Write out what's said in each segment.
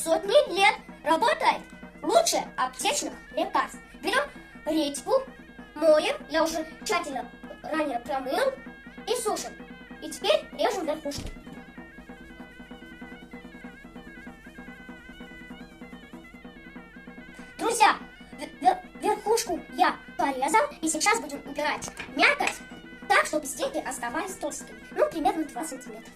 сотни лет. Работает лучше аптечных лекарств. Берем редьку, моем, я уже тщательно ранее промыл и сушим. И теперь режем верхушку. Друзья, верхушку я порезал, и сейчас будем убирать мякоть так, чтобы стебли оставались толстыми. Ну, примерно 2 сантиметра.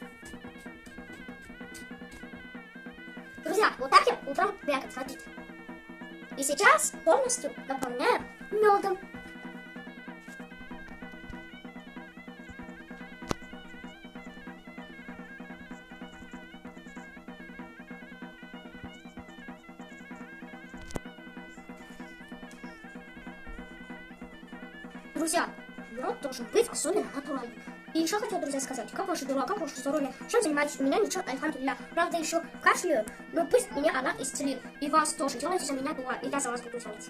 Друзья, вот так я убрал мякоть, смотрите. И сейчас полностью наполняем медом. Друзья, мед должен быть особенно натуральный. И еще хотел, друзья, сказать, как ваши дела, как ваше здоровье, чем занимаетесь? У меня ничего, альхамдулилля. Правда, еще кашляю, но пусть меня Аллах исцелит. И вас тоже. Делайте за меня дуа, и я за вас буду делать.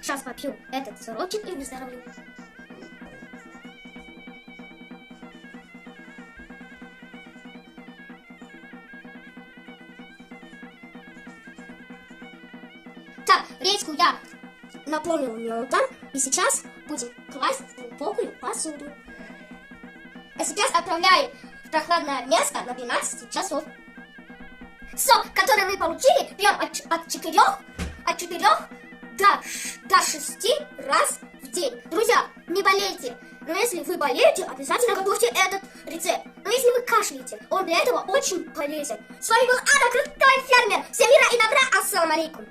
Сейчас попью этот сырочек и выздоровлю. Так, редьку я наполнил медом, и сейчас будем класть в глубокую посуду. А сейчас отправляем в прохладное место на 12 часов. Сок, который мы получили, пьем от 4 до 6 раз в день. Друзья, не болейте. Но если вы болеете, обязательно готовьте этот рецепт. Но если вы кашляете, он для этого очень полезен. С вами был Ада, крутой фермер. Всем мира и добра. Ассаламу алейкум.